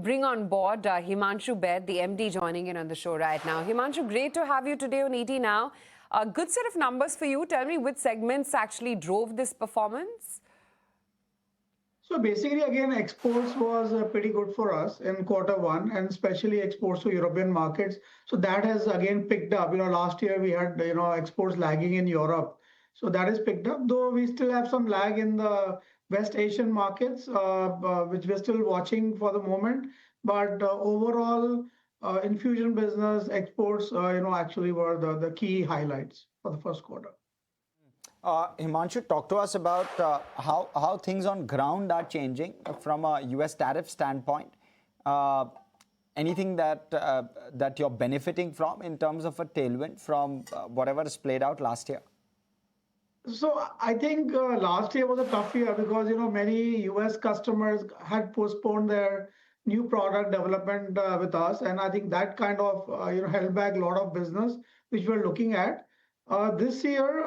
bring on board Himanshu Baid, the MD, joining in on the show right now. Himanshu, great to have you today on ET Now. A good set of numbers for you. Tell me which segments actually drove this performance? So basically, again, exports was pretty good for us in Q1, and especially exports to European markets. So that has again picked up. Last year we had exports lagging in Europe, so that is picked up. Though we still have some lag in the West Asian markets, which we're still watching for the moment. But overall, infusion business exports, actually were the key highlights for the first quarter. Himanshu, talk to us about how things on ground are changing from a US tariff standpoint. Anything that you're benefiting from in terms of a tailwind from whatever is played out last year? So I think last year was a tough year because many US customers had postponed their new product development with us, and I think that kind of held back a lot of business which we're looking at. This year,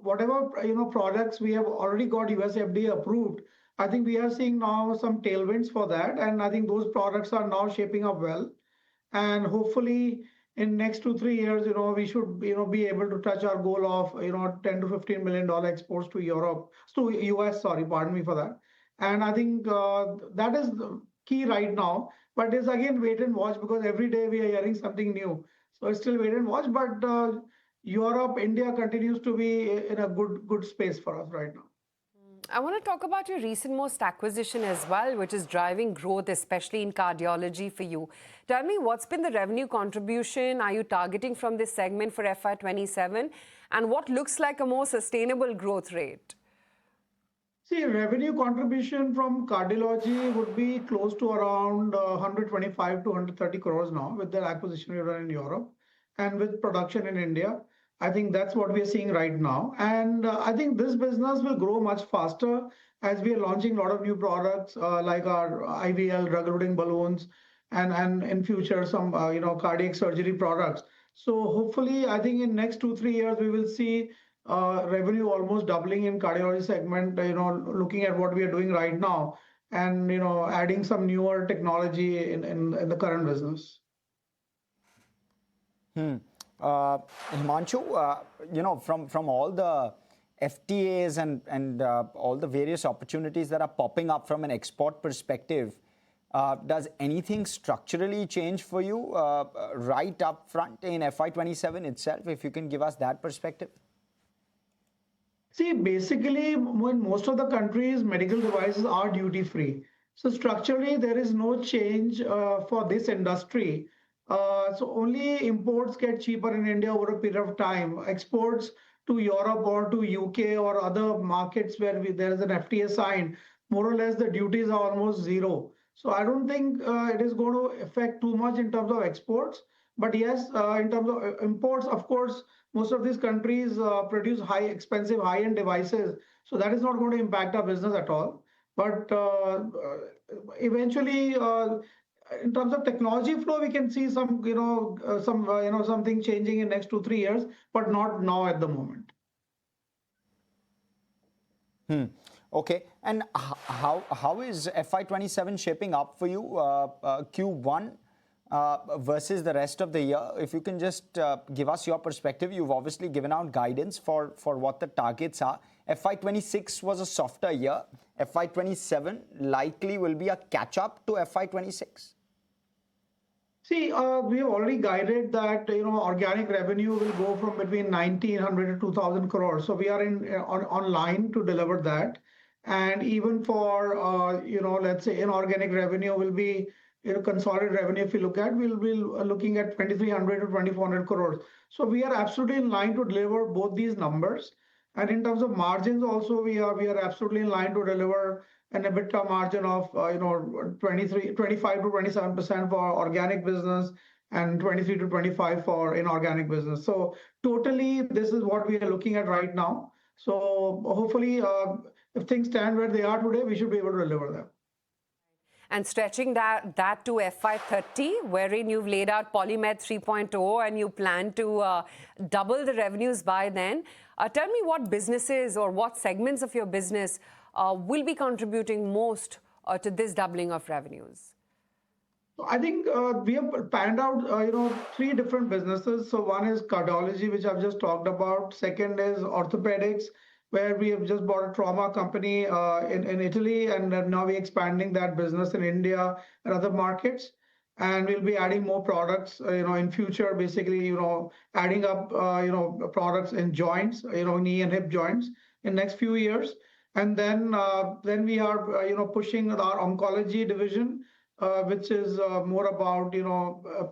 whatever products we have already got US FDA approved, I think we are seeing now some tailwinds for that, and I think those products are now shaping up well. And hopefully, in next 2-3 years, we should be able to touch our goal of $10 to $15 million exports to Europe, to US. Sorry, pardon me for that. And I think that is the key right now. But it's again wait and watch because every day we are hearing something new. So it's still wait and watch. But Europe, India continues to be in a good space for us right now. I want to talk about your recent most acquisition as well, which is driving growth, especially in cardiology for you. Tell me, what's been the revenue contribution are you targeting from this segment for FY27, and what looks like a more sustainable growth rate? See, revenue contribution from cardiology would be close to around 125 to 130 crores now with the acquisition we run in Europe and with production in India. I think that's what we are seeing right now. And I think this business will grow much faster as we are launching a lot of new products like our IVL, drug-eluting balloons, and in future some cardiac surgery products. So hopefully, I think in next 2-3 years, we will see revenue almost doubling in cardiology segment, looking at what we are doing right now and, adding some newer technology in the current business. Himanshu, from all the FTAs and all the various opportunities that are popping up from an export perspective, does anything structurally change for you right up front in FY27 itself, if you can give us that perspective? See, basically, in most of the countries, medical devices are duty-free. So structurally, there is no change for this industry. So only imports get cheaper in India over a period of time. Exports to Europe or to UK or other markets where there is an FTA signed, more or less the duties are almost zero. So I don't think it is going to affect too much in terms of exports. But yes, in terms of imports, of course, most of these countries produce expensive high-end devices. So that is not going to impact our business at all. But eventually, in terms of technology flow, we can see some, something changing in next 2-3 years, but not now at the moment. Okay, and how is FY27 shaping up for you, Q1 versus the rest of the year? If you can just give us your perspective. You've obviously given out guidance for what the targets are. FY26 was a softer year. FY27 likely will be a catch-up to FY26. See, we have already guided that organic revenue will go from between 1,900 to 2,000 crores. So we are on line to deliver that. And even for let's say inorganic revenue will be consolidated revenue. If you look at, we'll be looking at 2,300 to 2,400 crores. So we are absolutely in line to deliver both these numbers. And in terms of margins, also we are absolutely in line to deliver an EBITDA margin of 25 to 27% for organic business and 23 to 25 for inorganic business. So totally, this is what we are looking at right now. So hopefully, if things stand where they are today, we should be able to deliver them. And stretching that to FY30, wherein you've laid out Polymed 3.0 and you plan to double the revenues by then. Tell me what businesses or what segments of your business will be contributing most to this doubling of revenues? I think we have panned out, three different businesses. So one is cardiology, which I've just talked about. Second is orthopedics, where we have just bought a trauma company in Italy, and now we're expanding that business in India and other markets. And we'll be adding more products, in future, basically, adding up, products in joints, knee and hip joints in next few years. And then we are, pushing our oncology division, which is more about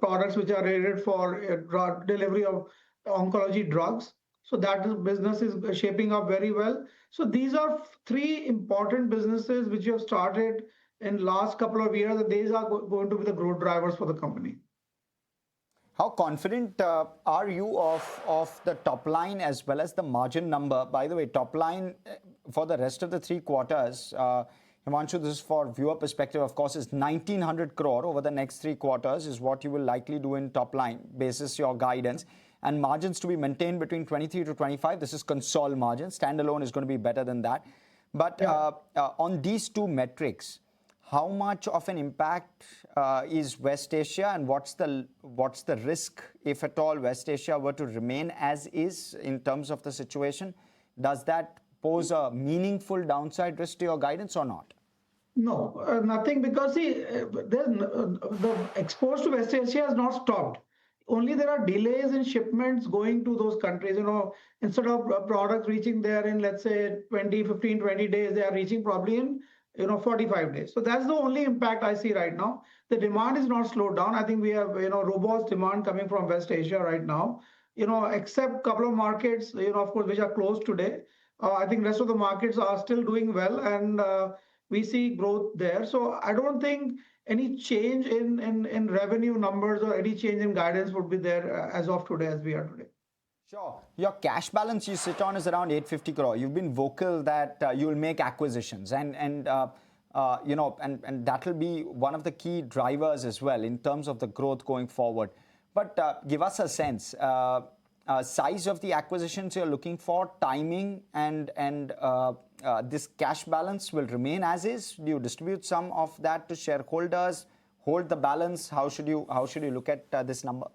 products which are rated for delivery of oncology drugs. So business is shaping up very well. So these are three important businesses which you have started in last couple of years, and these are going to be the growth drivers for the company. How confident are you of the top line as well as the margin number? By the way, top line for the rest of the 3 quarters, Himanshu, this is for viewer perspective, of course, is 1900 crore over the next 3 quarters is what you will likely do in top line basis your guidance. And margins to be maintained between 23 to 25. This is console margin. Standalone is going to be better than that. But on these two metrics, how much of an impact is West Asia, and what's the risk, if at all, West Asia were to remain as is in terms of the situation? Does that pose a meaningful downside risk to your guidance or not? No, nothing, because see, the exports to West Asia has not stopped. Only there are delays in shipments going to those countries. Instead of products reaching there in, let's say, 15, 20 days, they are reaching probably in 45 days. So that's the only impact I see right now. The demand is not slowed down. I think we have robust demand coming from West Asia right now. Except a couple of markets, of course, which are closed today. I think rest of the markets are still doing well, and we see growth there. So I don't think any change in revenue numbers or any change in guidance would be there as of today, as we are today. Sure. Your cash balance you sit on is around 850 crore. You've been vocal that you'll make acquisitions, and that will be one of the key drivers as well in terms of the growth going forward. But give us a sense, size of the acquisitions you're looking for, timing, and this cash balance will remain as is. Do you distribute some of that to shareholders? Hold the balance? How should you look at this number?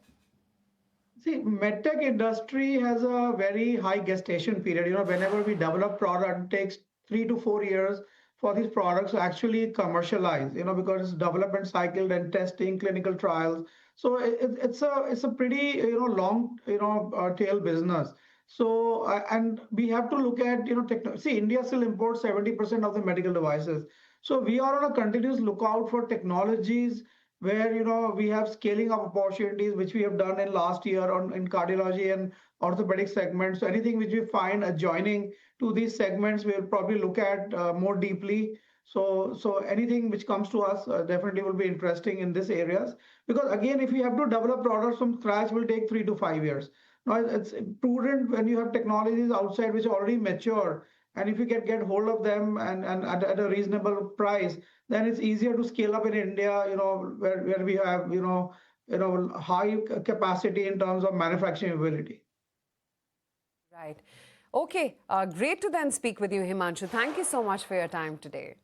See, medtech industry has a very high gestation period. Whenever we develop product, it takes 3 to 4 years for these products to actually commercialize, because it's development cycle and testing, clinical trials. So it's a pretty, long, tail business. So, and we have to look at, see, India still imports 70% of the medical devices. So we are on a continuous lookout for technologies where we have scaling up opportunities, which we have done in last year in cardiology and orthopedic segments. So anything which we find adjoining to these segments, we'll probably look at more deeply. So anything which comes to us definitely will be interesting in these areas. Because again, if you have to develop products from scratch, will take 3 to 5 years. Now, it's prudent when you have technologies outside which are already mature, and if you can get hold of them and at a reasonable price, then it's easier to scale up in India, where we have, high capacity in terms of manufacturing ability. Right. Okay. Great to then speak with you, Himanshu. Thank you so much for your time today.